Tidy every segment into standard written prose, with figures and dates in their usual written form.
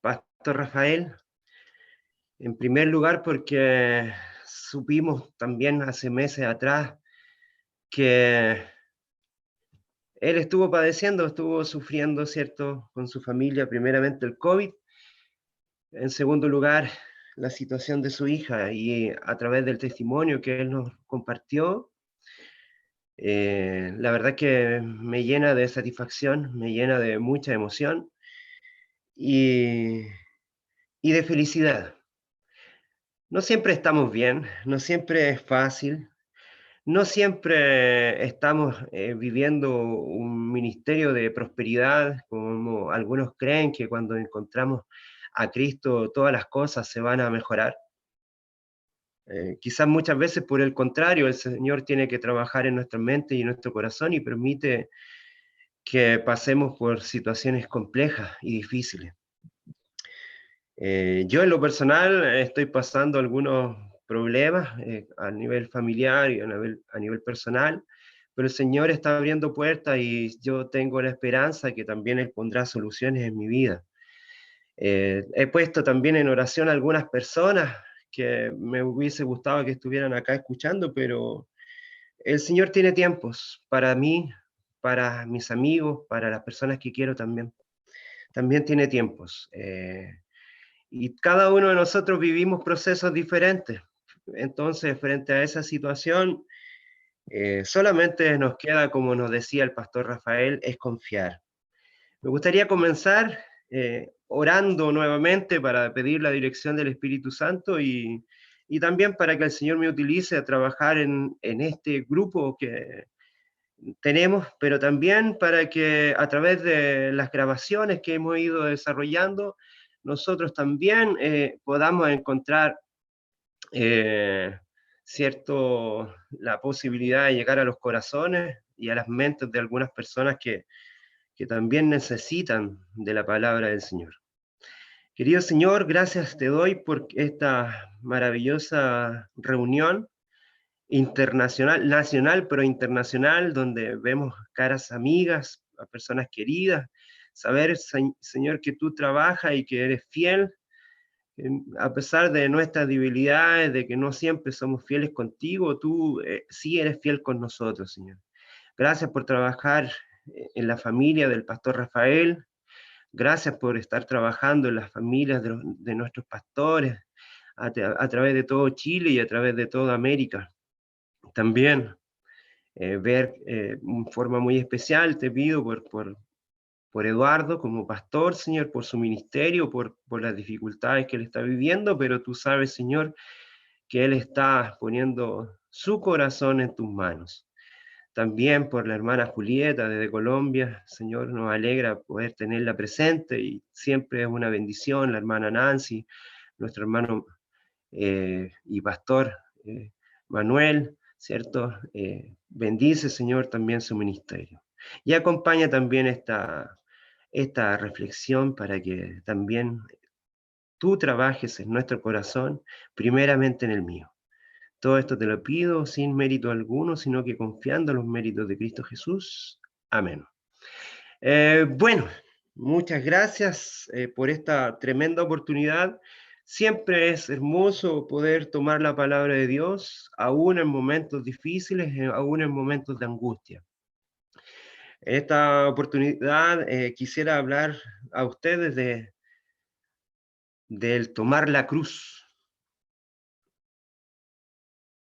Pastor Rafael, en primer lugar porque supimos también hace meses atrás que él estuvo padeciendo, estuvo sufriendo, ¿cierto?, con su familia, primeramente el COVID, en segundo lugar la situación de su hija y a través del testimonio que él nos compartió, la verdad que me llena de satisfacción, me llena de mucha emoción y, y de felicidad. No siempre estamos bien, no siempre es fácil, no siempre estamos viviendo un ministerio de prosperidad, como algunos creen que cuando encontramos a Cristo todas las cosas se van a mejorar. Quizás muchas veces por el contrario, el Señor tiene que trabajar en nuestra mente y en nuestro corazón y permite que pasemos por situaciones complejas y difíciles. Yo en lo personal estoy pasando algunos problemas a nivel familiar y a nivel personal, pero el Señor está abriendo puertas y yo tengo la esperanza que también Él pondrá soluciones en mi vida. He puesto también en oración a algunas personas que me hubiese gustado que estuvieran acá escuchando, pero el Señor tiene tiempos para mí, para mis amigos, para las personas que quiero también. También tiene tiempos. Y cada uno de nosotros vivimos procesos diferentes. Entonces, frente a esa situación, solamente nos queda, como nos decía el pastor Rafael, es confiar. Me gustaría comenzar orando nuevamente para pedir la dirección del Espíritu Santo y también para que el Señor me utilice a trabajar en este grupo que tenemos, pero también para que a través de las grabaciones que hemos ido desarrollando, nosotros también podamos encontrar eh, cierto la posibilidad de llegar a los corazones y a las mentes de algunas personas que también necesitan de la palabra del Señor. Querido Señor, gracias te doy por esta maravillosa reunión internacional, nacional, pero internacional, donde vemos caras amigas, a personas queridas, saber, Señor, que tú trabajas y que eres fiel, a pesar de nuestras debilidades, de que no siempre somos fieles contigo, tú sí eres fiel con nosotros, Señor. Gracias por trabajar en la familia del pastor Rafael, gracias por estar trabajando en las familias de nuestros pastores, a través de todo Chile y a través de toda América. También ver en forma muy especial, te pido por Eduardo como pastor, Señor, por su ministerio, por las dificultades que él está viviendo, pero tú sabes, Señor, que él está poniendo su corazón en tus manos. También por la hermana Julieta desde Colombia, Señor, nos alegra poder tenerla presente y siempre es una bendición, la hermana Nancy, nuestro hermano y pastor Manuel, ¿cierto? Bendice, Señor, también su ministerio. Y acompaña también esta reflexión para que también tú trabajes en nuestro corazón, primeramente en el mío. Todo esto te lo pido sin mérito alguno, sino que confiando en los méritos de Cristo Jesús. Amén. Bueno, muchas gracias por esta tremenda oportunidad. Siempre es hermoso poder tomar la palabra de Dios, aún en momentos difíciles, aún en momentos de angustia. En esta oportunidad quisiera hablar a ustedes del tomar la cruz.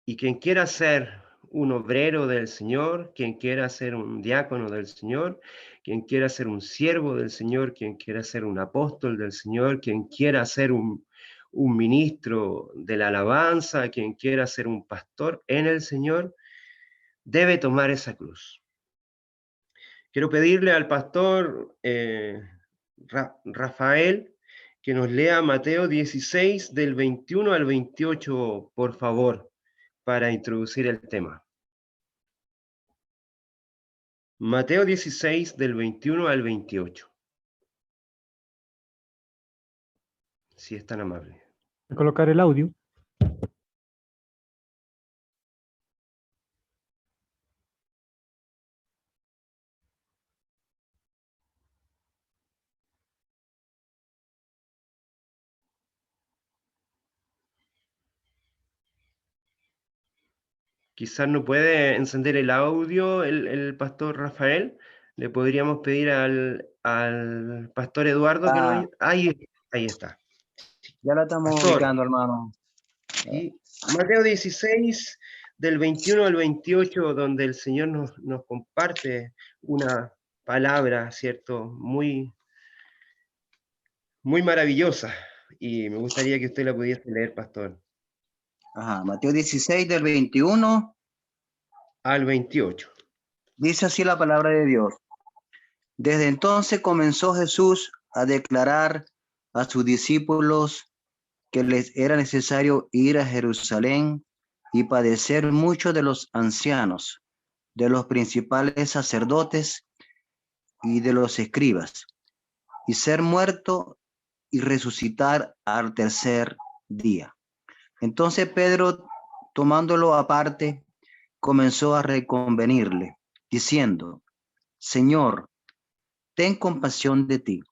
Y quien quiera ser un obrero del Señor, quien quiera ser un diácono del Señor, quien quiera ser un siervo del Señor, quien quiera ser un apóstol del Señor, quien quiera ser un ministro de la alabanza, quien quiera ser un pastor en el Señor, debe tomar esa cruz. Quiero pedirle al pastor Rafael que nos lea Mateo 16 del 21 al 28, por favor, para introducir el tema. Mateo 16 del 21 al 28, si es tan amable. Voy a colocar el audio. quizás no puede encender el audio el pastor Rafael. Le podríamos pedir al pastor Eduardo que nos Ah, ayude. Ahí está. ya la estamos Pastor, ubicando, hermano. sí, Mateo 16, del 21 al 28, donde el Señor nos comparte una palabra, ¿cierto? Muy, muy maravillosa. Y me gustaría que usted la pudiese leer, pastor. Ajá, Mateo 16 del 21, Al 28. dice así la palabra de Dios. Desde entonces comenzó Jesús a declarar a sus discípulos que les era necesario ir a Jerusalén y padecer mucho de los ancianos, de los principales sacerdotes y de los escribas, y ser muerto y resucitar al tercer día. Entonces Pedro, tomándolo aparte, comenzó a reconvenirle, diciendo: Señor, ten compasión de ti.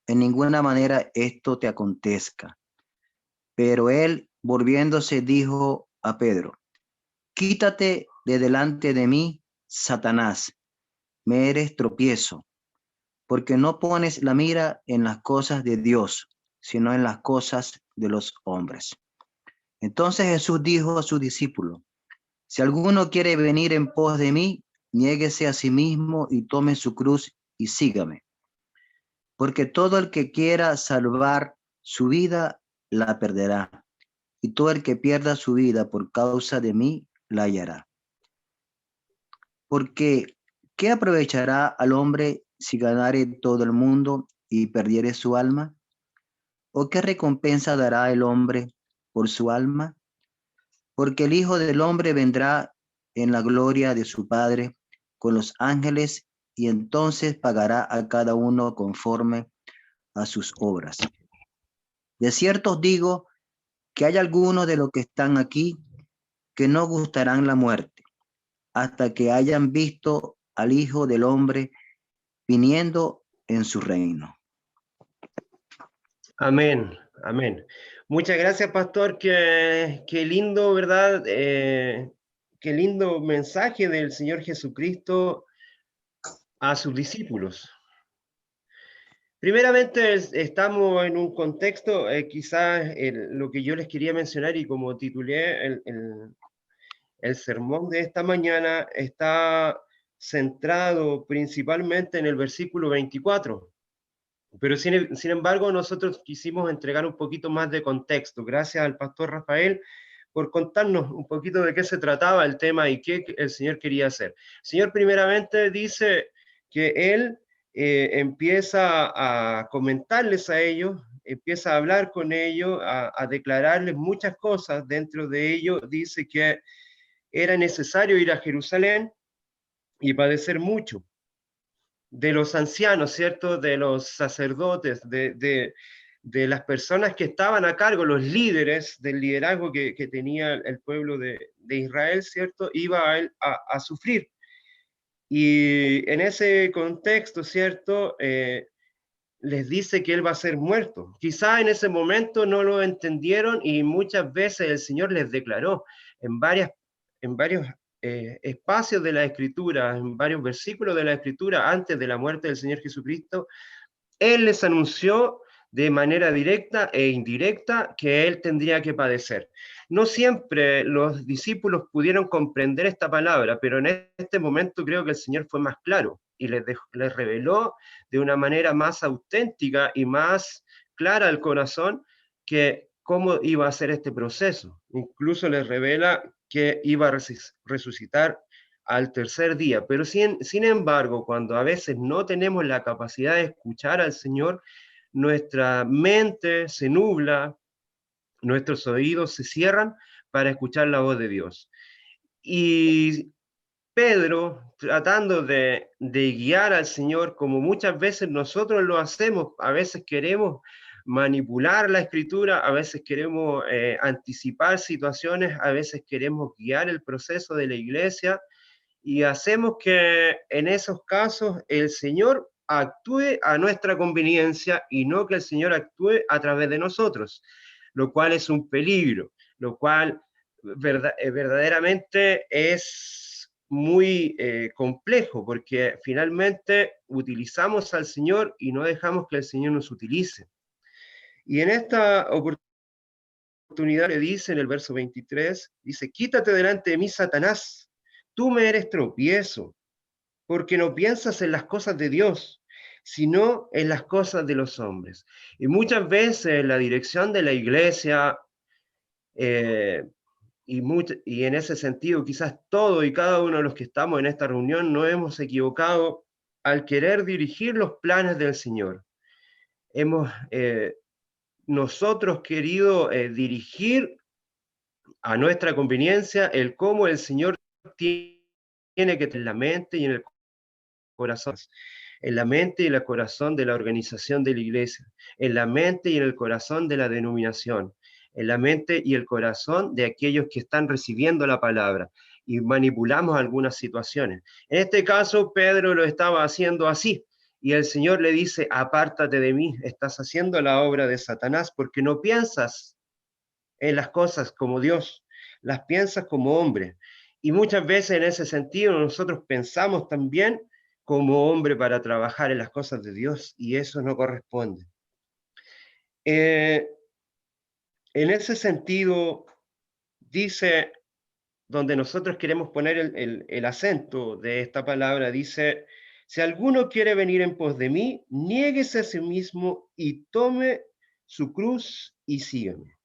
En ninguna manera esto te acontezca. Pero él, volviéndose, dijo a Pedro: Quítate de delante de mí, Satanás, me eres tropiezo, porque no pones la mira en las cosas de Dios, sino en las cosas de los hombres. Entonces Jesús dijo a sus discípulos: Si alguno quiere venir en pos de mí, niéguese a sí mismo y tome su cruz y sígame. Porque todo el que quiera salvar su vida, la perderá. Y todo el que pierda su vida por causa de mí, la hallará. Porque, ¿qué aprovechará al hombre si ganare todo el mundo y perdiere su alma? ¿O qué recompensa dará el hombre por su alma? Porque el Hijo del Hombre vendrá en la gloria de su Padre con los ángeles, y entonces pagará a cada uno conforme a sus obras. De cierto os digo que hay algunos de los que están aquí que no gustarán la muerte hasta que hayan visto al Hijo del Hombre viniendo en su reino. Amén, amén. Muchas gracias, pastor. Qué lindo, ¿verdad? Qué lindo mensaje del Señor Jesucristo a sus discípulos. Primeramente, estamos en un contexto, quizás lo que yo les quería mencionar y como titulé el sermón de esta mañana, está centrado principalmente en el versículo 24. Pero sin embargo, nosotros quisimos entregar un poquito más de contexto. Gracias al pastor Rafael por contarnos un poquito de qué se trataba el tema y qué el Señor quería hacer. El Señor primeramente dice que Él empieza a comentarles a ellos, empieza a hablar con ellos, a declararles muchas cosas. Dentro de ello dice que era necesario ir a Jerusalén y padecer mucho de los ancianos, ¿cierto? De los sacerdotes, de las personas que estaban a cargo, los líderes del liderazgo que tenía el pueblo de Israel, ¿cierto? Iba a él a sufrir. Y en ese contexto, ¿cierto? Les dice que él va a ser muerto. Quizá en ese momento no lo entendieron y muchas veces el Señor les declaró en, en varios espacios de la Escritura, en varios versículos de la Escritura, antes de la muerte del Señor Jesucristo, Él les anunció de manera directa e indirecta que Él tendría que padecer. No siempre los discípulos pudieron comprender esta palabra, pero en este momento creo que el Señor fue más claro y les reveló de una manera más auténtica y más clara al corazón que cómo iba a ser este proceso. Incluso les revela que iba a resucitar al tercer día. Pero sin embargo, cuando a veces no tenemos la capacidad de escuchar al Señor, nuestra mente se nubla, nuestros oídos se cierran para escuchar la voz de Dios. Y Pedro, tratando de guiar al Señor, como muchas veces nosotros lo hacemos, a veces queremos manipular la escritura, a veces queremos anticipar situaciones, a veces queremos guiar el proceso de la iglesia, y hacemos que en esos casos el Señor actúe a nuestra conveniencia y no que el Señor actúe a través de nosotros, lo cual es un peligro, lo cual verdaderamente es muy complejo, porque finalmente utilizamos al Señor y no dejamos que el Señor nos utilice. Y en esta oportunidad le dice en el verso 23, dice, quítate delante de mí, Satanás, tú me eres tropiezo, porque no piensas en las cosas de Dios, sino en las cosas de los hombres. Y muchas veces la dirección de la iglesia, eh, y en ese sentido quizás todo y cada uno de los que estamos en esta reunión nos hemos equivocado al querer dirigir los planes del Señor. Hemos nosotros querido dirigir a nuestra conveniencia el cómo el Señor tiene que tener la mente y en el corazón, en la mente y en el corazón de la organización de la iglesia, en la mente y en el corazón de la denominación, en la mente y el corazón de aquellos que están recibiendo la palabra y manipulamos algunas situaciones. En este caso, Pedro lo estaba haciendo así. Y el Señor le dice, apártate de mí, estás haciendo la obra de Satanás porque no piensas en las cosas como Dios, las piensas como hombre. Y muchas veces en ese sentido nosotros pensamos también como hombre para trabajar en las cosas de Dios y eso no corresponde. En ese sentido, dice, donde nosotros queremos poner el acento de esta palabra, dice, si alguno quiere venir en pos de mí, niéguese a sí mismo y tome su cruz y sígueme.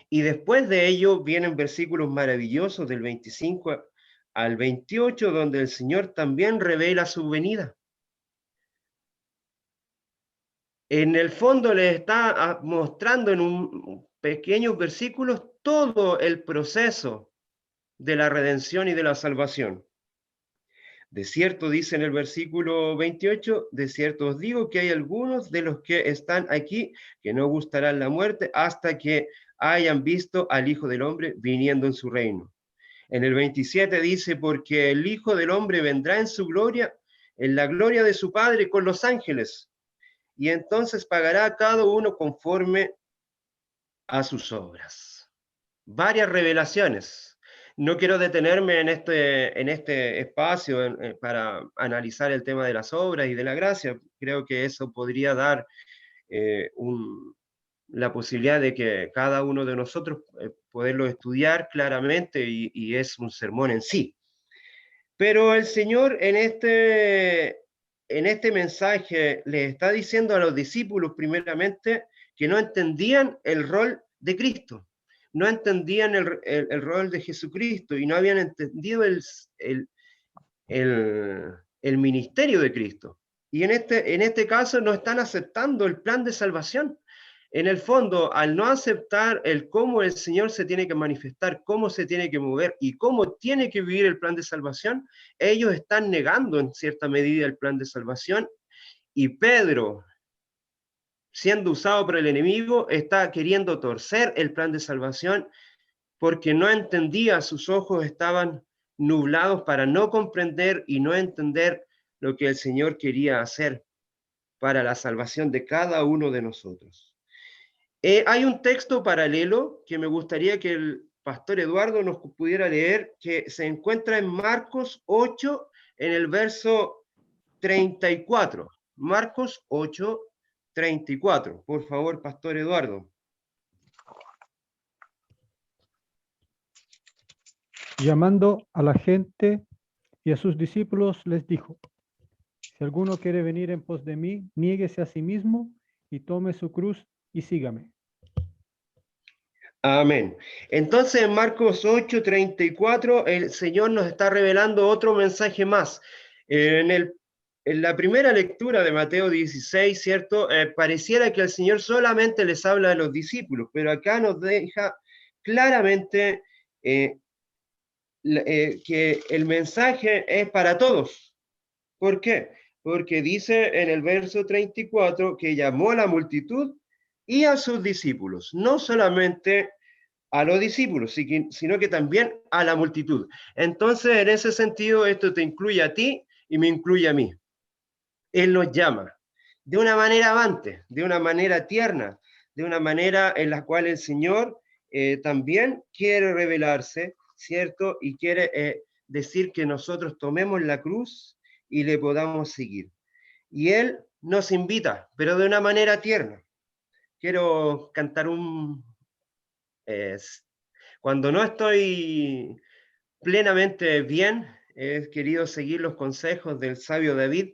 Y después de ello vienen versículos maravillosos del 25 al 28, donde el Señor también revela su venida. En el fondo le está mostrando en un pequeños versículos todo el proceso de la redención y de la salvación. De cierto, dice en el versículo 28, de cierto os digo que hay algunos de los que están aquí que no gustarán la muerte hasta que hayan visto al Hijo del Hombre viniendo en su reino. En el 27 dice, porque el Hijo del Hombre vendrá en su gloria, en la gloria de su Padre con los ángeles, y entonces pagará a cada uno conforme a sus obras. Varias revelaciones. No quiero detenerme en este espacio para analizar el tema de las obras y de la gracia. Creo que eso podría dar la posibilidad de que cada uno de nosotros poderlo estudiar claramente y es un sermón en sí. Pero el Señor en este mensaje le está diciendo a los discípulos primeramente que no entendían el rol de Cristo, no entendían el rol de Jesucristo y no habían entendido el ministerio de Cristo. Y en este caso no están aceptando el plan de salvación. En el fondo, al no aceptar el cómo el Señor se tiene que manifestar, cómo se tiene que mover y cómo tiene que vivir el plan de salvación, ellos están negando en cierta medida el plan de salvación y Pedro, siendo usado por el enemigo, está queriendo torcer el plan de salvación porque no entendía, sus ojos estaban nublados para no comprender y no entender lo que el Señor quería hacer para la salvación de cada uno de nosotros. Hay un texto paralelo que me gustaría que el pastor Eduardo nos pudiera leer, que se encuentra en Marcos 8, en el verso 34. Marcos 8, 34. Por favor, pastor Eduardo. Llamando a la gente y a sus discípulos les dijo, si alguno quiere venir en pos de mí, niéguese a sí mismo y tome su cruz y sígame. Amén. Entonces en Marcos 8, 34, el Señor nos está revelando otro mensaje más. En la primera lectura de Mateo 16, ¿cierto? Pareciera que el Señor solamente les habla a los discípulos, pero acá nos deja claramente que el mensaje es para todos. ¿Por qué? Porque dice en el verso 34 que llamó a la multitud y a sus discípulos, no solamente a los discípulos, sino que también a la multitud. Entonces, en ese sentido, esto te incluye a ti y me incluye a mí. Él nos llama de una manera amante, de una manera tierna, de una manera en la cual el Señor también quiere revelarse, ¿cierto? Y quiere decir que nosotros tomemos la cruz y le podamos seguir. Y Él nos invita, pero de una manera tierna. Quiero cantar cuando no estoy plenamente bien, he querido seguir los consejos del sabio David,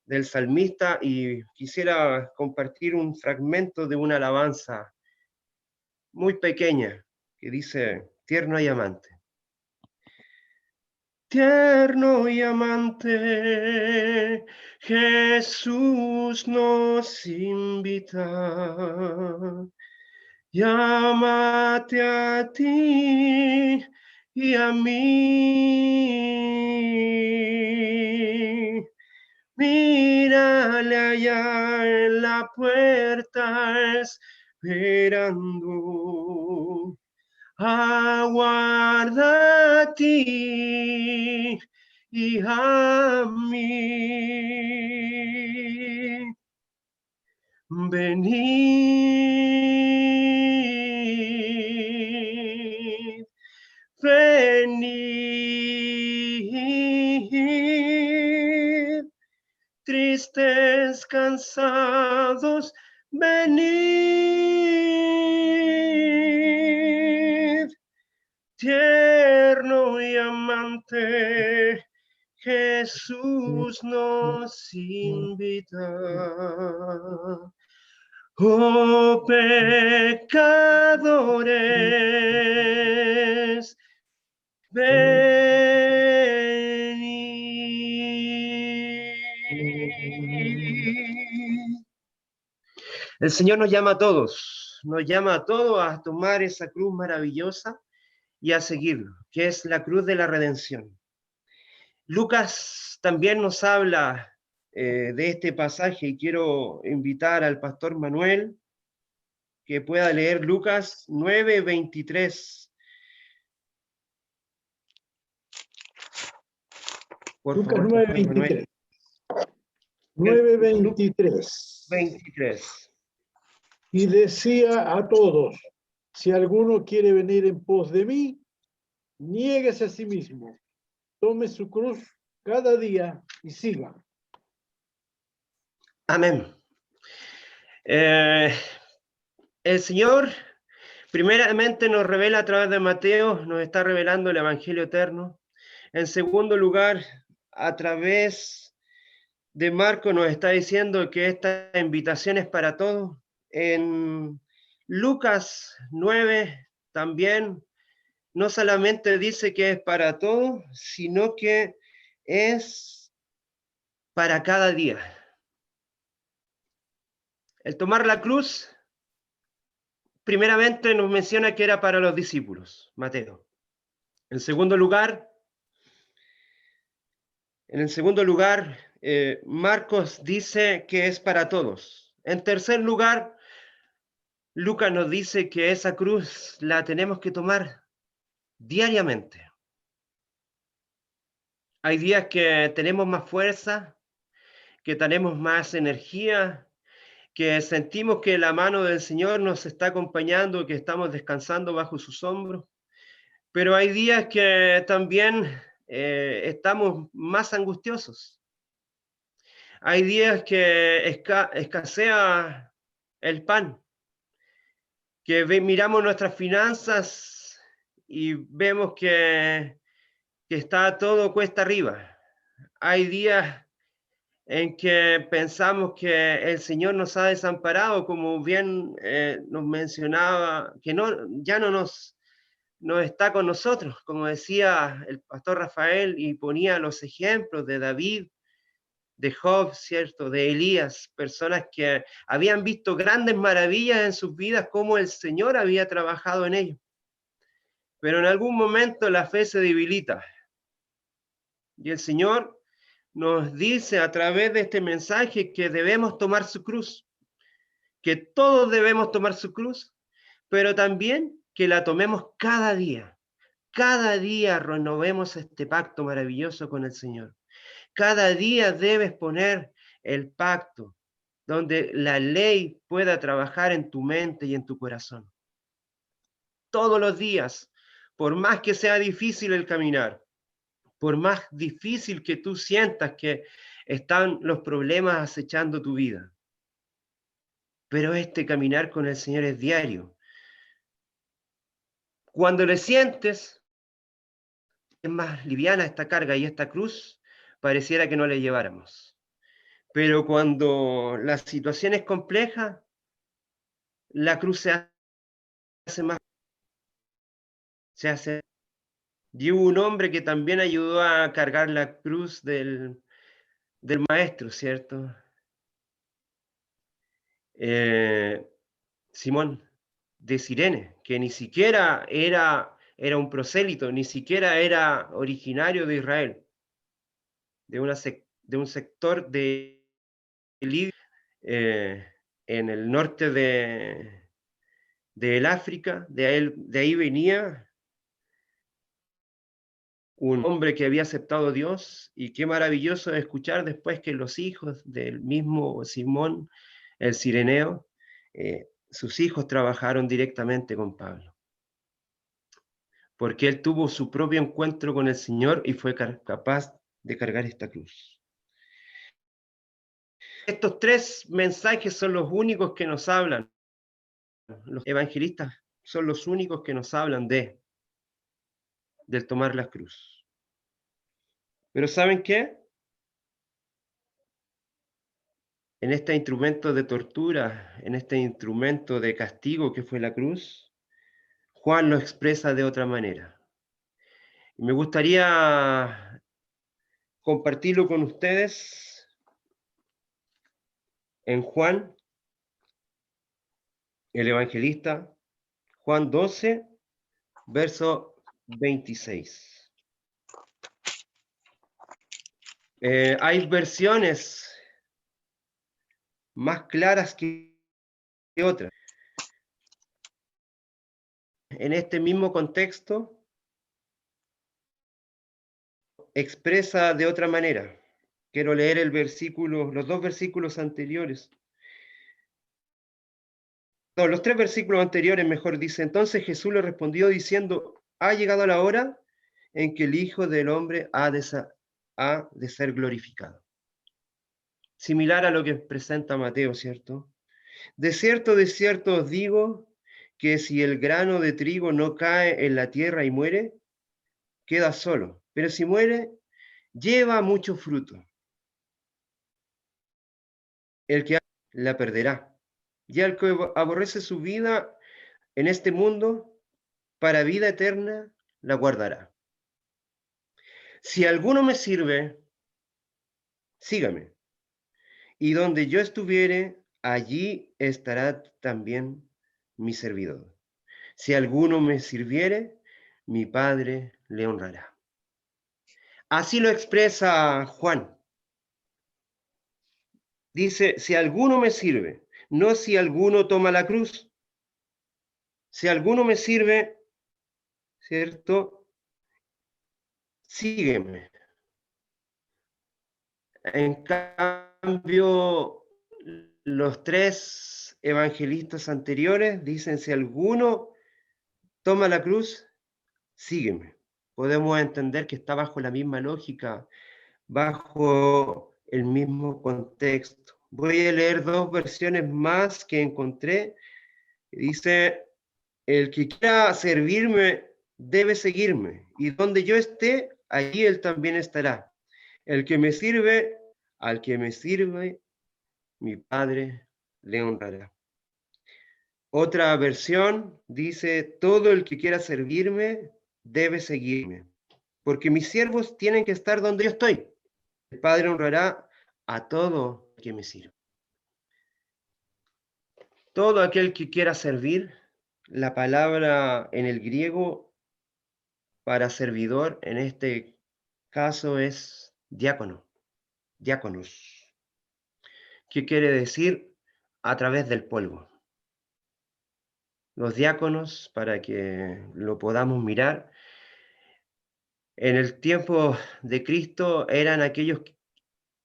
del salmista, y quisiera compartir un fragmento de una alabanza muy pequeña que dice: tierno y amante. Tierno y amante, Jesús nos invita. Llámate a ti y a mí. Mírale allá en la puerta esperando. Aguarda a ti y a mí. Venid, venid, tristes, cansados, venid, tierno y amante, Jesús nos invita. Oh pecadores, venid. El Señor nos llama a todos a tomar esa cruz maravillosa y a seguirlo, que es la cruz de la redención. Lucas también nos habla de este pasaje y quiero invitar al pastor Manuel que pueda leer Lucas 9:23. Por Lucas favor, pastor Manuel. 9:23. 23. Y decía a todos: si alguno quiere venir en pos de mí, niéguese a sí mismo, tome su cruz cada día y siga. Amén. El Señor primeramente nos revela a través de Mateo, nos está revelando el Evangelio eterno. En segundo lugar, a través de Marco nos está diciendo que esta invitación es para todos. En Lucas 9 también no solamente dice que es para todos, sino que es para cada día. El tomar la cruz, primeramente nos menciona que era para los discípulos, Mateo. En segundo lugar, Marcos dice que es para todos. En tercer lugar, Lucas nos dice que esa cruz la tenemos que tomar diariamente. Hay días que tenemos más fuerza, que tenemos más energía, que sentimos que la mano del Señor nos está acompañando, que estamos descansando bajo sus hombros. Pero hay días que también estamos más angustiosos. Hay días que escasea el pan, que miramos nuestras finanzas y vemos que está todo cuesta arriba. Hay días en que pensamos que el Señor nos ha desamparado, como bien nos mencionaba, que ya no nos está con nosotros, como decía el pastor Rafael, y ponía los ejemplos de David, de Job, ¿cierto? De Elías, personas que habían visto grandes maravillas en sus vidas, como el Señor había trabajado en ellos. Pero en algún momento la fe se debilita. Y el Señor nos dice a través de este mensaje que debemos tomar su cruz, que todos debemos tomar su cruz, pero también que la tomemos cada día. Cada día renovemos este pacto maravilloso con el Señor. Cada día debes poner el pacto donde la ley pueda trabajar en tu mente y en tu corazón. todos los días, por más que sea difícil el caminar, por más difícil que tú sientas que están los problemas acechando tu vida. Pero este caminar con el Señor es diario. Cuando le sientes, es más liviana esta carga y esta cruz, pareciera que no le lleváramos. Pero cuando la situación es compleja, la cruz se hace más, se hace. Y hubo un hombre que también ayudó a cargar la cruz del maestro, ¿cierto? Simón de Cirene, que ni siquiera era un prosélito, ni siquiera era originario de Israel, de un sector de Libia, en el norte del África, de ahí venía un hombre que había aceptado a Dios, y qué maravilloso escuchar después que los hijos del mismo Simón, el cireneo, sus hijos trabajaron directamente con Pablo, porque él tuvo su propio encuentro con el Señor y fue capaz de cargar esta cruz. Estos tres mensajes son los únicos que nos hablan, los evangelistas son los únicos que nos hablan del tomar la cruz. Pero ¿saben qué? En este instrumento de tortura, en este instrumento de castigo que fue la cruz, Juan lo expresa de otra manera. Y me gustaría compartirlo con ustedes en Juan, el evangelista, Juan 12, verso 26. Hay versiones más claras que otras. En este mismo contexto, expresa de otra manera. Quiero leer los dos versículos anteriores. No, los tres versículos anteriores, mejor dice. Entonces Jesús le respondió diciendo: ha llegado la hora en que el Hijo del Hombre ha de ser glorificado. Similar a lo que presenta Mateo, ¿cierto? De cierto os digo que si el grano de trigo no cae en la tierra y muere, queda solo. Pero si muere, lleva mucho fruto. El que la perderá. Y el que aborrece su vida en este mundo, para vida eterna la guardará. Si alguno me sirve, sígame. Y donde yo estuviere, allí estará también mi servidor. Si alguno me sirviere, mi Padre le honrará. Así lo expresa Juan. Dice, si alguno me sirve, no si alguno toma la cruz. Si alguno me sirve, ¿cierto? Sígueme. En cambio, los tres evangelistas anteriores dicen, si alguno toma la cruz, sígueme. Podemos entender que está bajo la misma lógica, bajo el mismo contexto. Voy a leer dos versiones más que encontré. Dice, el que quiera servirme debe seguirme, y donde yo esté, allí él también estará. El que me sirve, al que me sirve, mi Padre le honrará. Otra versión dice, todo el que quiera servirme debe seguirme, porque mis siervos tienen que estar donde yo estoy. El Padre honrará a todo el que me sirva. Todo aquel que quiera servir, la palabra en el griego para servidor en este caso es diácono, diáconos. ¿Qué quiere decir? A través del polvo. Los diáconos, para que lo podamos mirar, en el tiempo de Cristo eran aquellos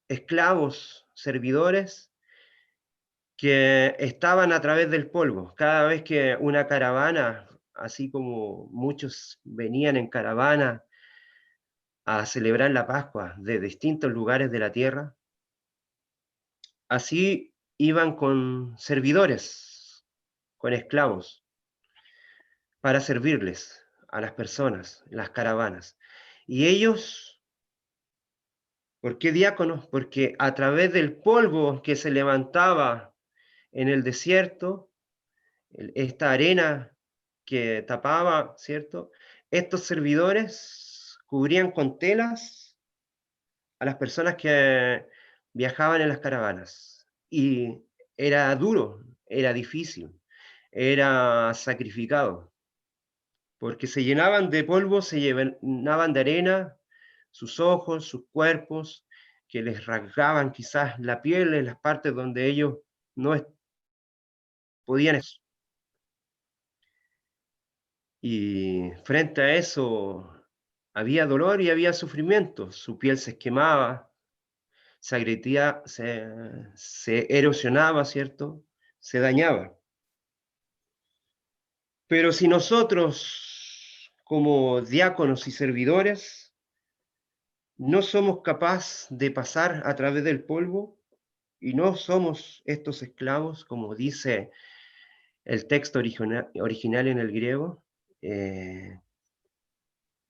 esclavos, servidores, que estaban a través del polvo. Cada vez que una caravana así como muchos venían en caravana a celebrar la Pascua de distintos lugares de la tierra, así iban con servidores, con esclavos, para servirles a las personas, las caravanas. Y ellos, ¿por qué diáconos? Porque a través del polvo que se levantaba en el desierto, esta arena que tapaba, ¿cierto? Estos servidores cubrían con telas a las personas que viajaban en las caravanas. Y era duro, era difícil, era sacrificado, porque se llenaban de polvo, se llenaban de arena sus ojos, sus cuerpos, que les rasgaban quizás la piel en las partes donde ellos no podían. Y frente a eso había dolor y había sufrimiento. Su piel se quemaba, se agrietía, se erosionaba, ¿cierto? Se dañaba. Pero si nosotros, como diáconos y servidores, no somos capaces de pasar a través del polvo y no somos estos esclavos, como dice el texto original en el griego,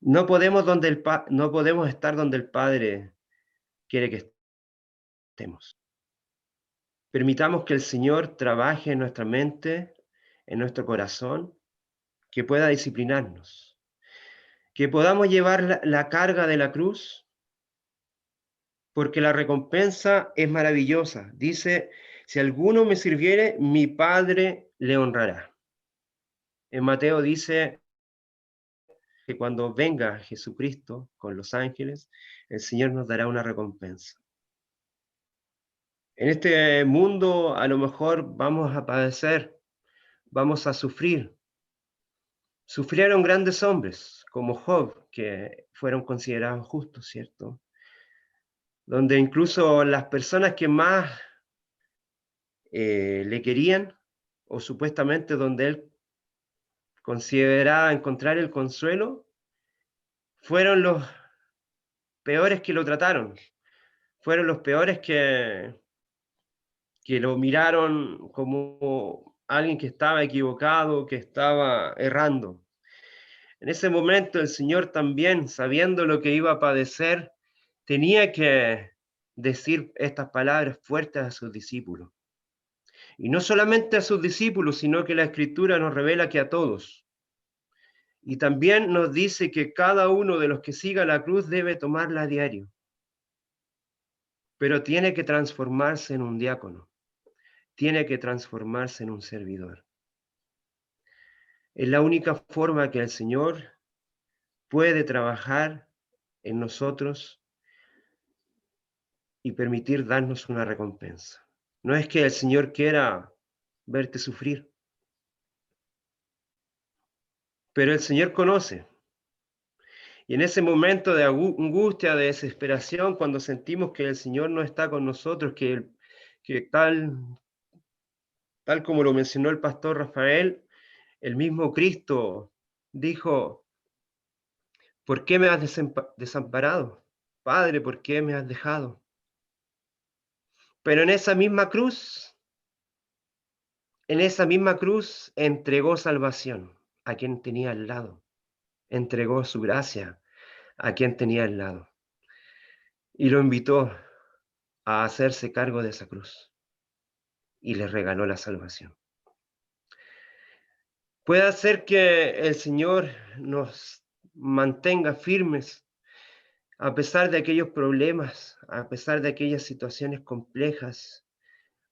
no podemos, no podemos estar donde el Padre quiere que estemos. Permitamos que el Señor trabaje en nuestra mente, en nuestro corazón, que pueda disciplinarnos, que podamos llevar la carga de la cruz, porque la recompensa es maravillosa. Dice, si alguno me sirviere, mi Padre le honrará. En Mateo dice que cuando venga Jesucristo con los ángeles, el Señor nos dará una recompensa. En este mundo a lo mejor vamos a padecer, vamos a sufrir. Sufrieron grandes hombres como Job, que fueron considerados justos, ¿cierto? Donde incluso las personas que más le querían, o supuestamente donde él consideraba encontrar el consuelo, fueron los peores que lo trataron, fueron los peores que lo miraron como alguien que estaba equivocado, que estaba errando. En ese momento el Señor también, sabiendo lo que iba a padecer, tenía que decir estas palabras fuertes a sus discípulos. Y no solamente a sus discípulos, sino que la Escritura nos revela que a todos. Y también nos dice que cada uno de los que siga la cruz debe tomarla a diario. Pero tiene que transformarse en un diácono. Tiene que transformarse en un servidor. Es la única forma que el Señor puede trabajar en nosotros y permitir darnos una recompensa. No es que el Señor quiera verte sufrir, pero el Señor conoce. Y en ese momento de angustia, de desesperación, cuando sentimos que el Señor no está con nosotros, que tal como lo mencionó el pastor Rafael, el mismo Cristo dijo, ¿por qué me has desamparado? Padre, ¿por qué me has dejado? Pero en esa misma cruz entregó salvación a quien tenía al lado, entregó su gracia a quien tenía al lado y lo invitó a hacerse cargo de esa cruz y le regaló la salvación. Puede ser que el Señor nos mantenga firmes a pesar de aquellos problemas, a pesar de aquellas situaciones complejas,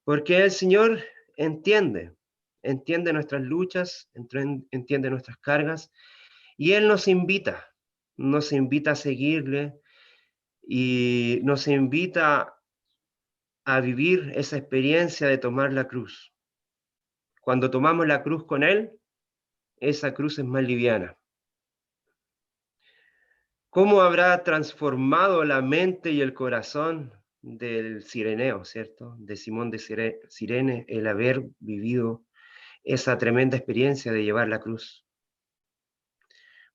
porque el Señor entiende nuestras luchas, entiende nuestras cargas, y Él nos invita a seguirle y nos invita a vivir esa experiencia de tomar la cruz. Cuando tomamos la cruz con Él, esa cruz es más liviana. ¿Cómo habrá transformado la mente y el corazón del Cireneo, ¿cierto? De Simón de Cirene, el haber vivido esa tremenda experiencia de llevar la cruz.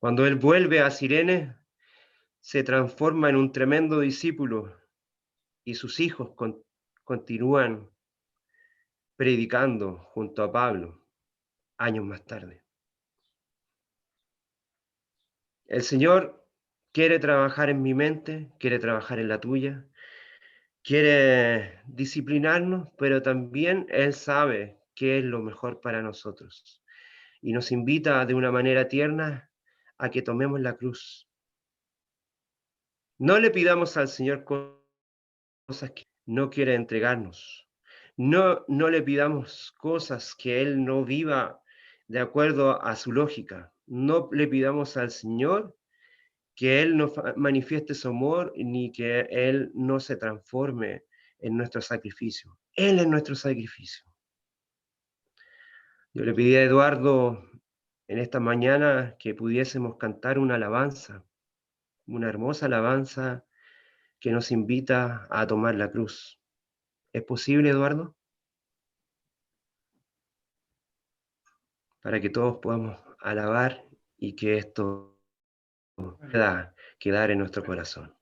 Cuando él vuelve a Cirene, se transforma en un tremendo discípulo y sus hijos continúan predicando junto a Pablo años más tarde. El Señor quiere trabajar en mi mente, quiere trabajar en la tuya, quiere disciplinarnos, pero también Él sabe qué es lo mejor para nosotros. Y nos invita de una manera tierna a que tomemos la cruz. No le pidamos al Señor cosas que no quiere entregarnos. No le pidamos cosas que Él no viva de acuerdo a su lógica. No le pidamos al Señor que Él no manifieste su amor ni que Él no se transforme en nuestro sacrificio. Él es nuestro sacrificio. Yo le pedí a Eduardo en esta mañana que pudiésemos cantar una alabanza, una hermosa alabanza que nos invita a tomar la cruz. ¿Es posible, Eduardo? Para que todos podamos alabar y que esto pueda quedar en nuestro corazón.